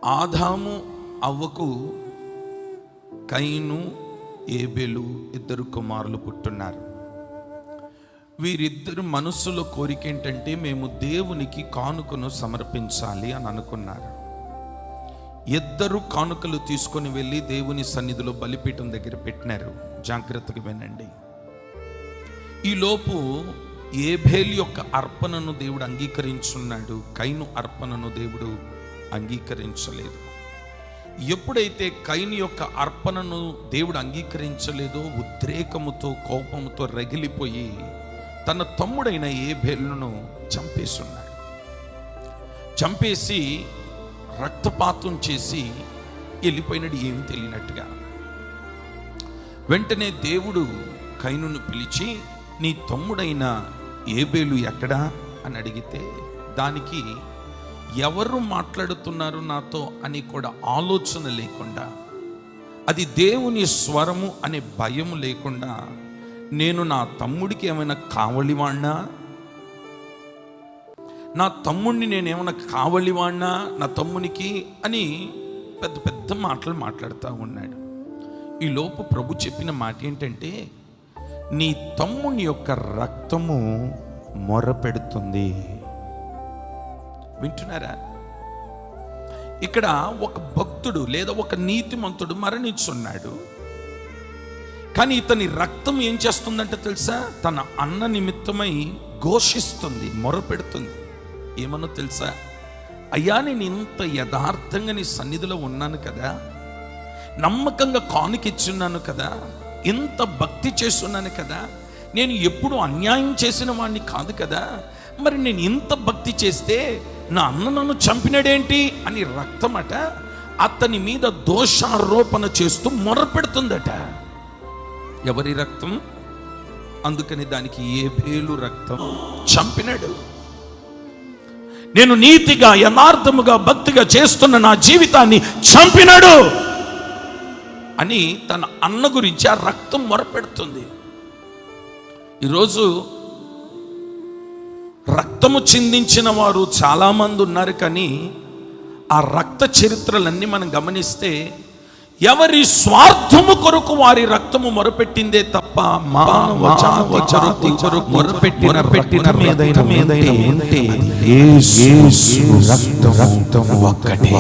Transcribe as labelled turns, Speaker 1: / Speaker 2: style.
Speaker 1: ఆదాము అవ్వకు కయీను ఏబేలు ఇద్దరు కుమారులు పుట్టున్నారు. వీరిద్దరు మనస్సులో కోరిక ఏంటంటే మేము దేవునికి కానుకను సమర్పించాలి అని అనుకున్నారు. ఇద్దరు కానుకలు తీసుకొని వెళ్ళి దేవుని సన్నిధిలో బలిపీఠం దగ్గర పెట్టినారు. జాగ్రత్తగా వినండి. ఈలోపు ఏబేలు యొక్క అర్పణను దేవుడు అంగీకరించున్నాడు, కయీను అర్పణను దేవుడు అంగీకరించలేదు. ఎప్పుడైతే కయీను యొక్క అర్పణను దేవుడు అంగీకరించలేదో ఉద్రేకముతో కోపముతో రగిలిపోయి తన తమ్ముడైన ఏబేలును చంపేస్తున్నాడు. చంపేసి రక్తపాతం చేసి వెళ్ళిపోయినాడు, ఏమి తెలియనట్టుగా. వెంటనే దేవుడు కయీనును పిలిచి, నీ తమ్ముడైన ఏబేలు ఎక్కడా అని అడిగితే, దానికి ఎవరు మాట్లాడుతున్నారు నాతో అని కూడా ఆలోచన లేకుండా, అది దేవుని స్వరము అనే భయం లేకుండా, నేను నా తమ్ముడికి ఏమైనా కావలివాణ్ణా, నా తమ్ముడిని నేనేమైనా కావలివాణ్ణా నా తమ్మునికి అని పెద్ద పెద్ద మాటలు మాట్లాడుతూ ఉన్నాడు. ఈ లోపు ప్రభు చెప్పిన మాట ఏంటంటే, నీ తమ్ముని యొక్క రక్తము మొరపెడుతుంది. వింటున్నారా? ఇక్కడ ఒక భక్తుడు లేదా ఒక నీతిమంతుడు మరణించున్నాడు. కానీ ఇతని రక్తం ఏం చేస్తుందంటే తెలుసా, తన అన్న నిమిత్తమై ఘోషిస్తుంది, మొరపెడుతుంది. ఏమన్నా తెలుసా, అయ్యా నేను ఇంత యథార్థంగా నీ సన్నిధిలో ఉన్నాను కదా, నమ్మకంగా కానుకిచ్చున్నాను కదా, ఇంత భక్తి చేస్తున్నాను కదా, నేను ఎప్పుడు అన్యాయం చేసిన వాడిని కాదు కదా, మరి నేను ఇంత భక్తి చేస్తే నా అన్న నన్ను చంపినాడేంటి అని రక్తమట అతని మీద దోషారోపణ చేస్తూ మొరపెడుతుందట. ఎవరి రక్తం? అందుకని దానికి ఏబేలు రక్తం. చంపినాడు. నేను నీతిగా యథార్థముగా భక్తిగా చేస్తున్న నా జీవితాన్ని చంపినాడు అని తన అన్న గురించి ఆ రక్తం మొరపెడుతుంది. ఈరోజు రక్తము చిందించిన వారు చాలామంది ఉన్నారు, కానీ ఆ రక్త చరిత్రలన్నీ మనం గమనిస్తే ఎవరి స్వార్థము కొరకు వారి రక్తము మొరపెట్టిందే తప్ప మొరపెట్టిన రక్తము ఒక్కటే.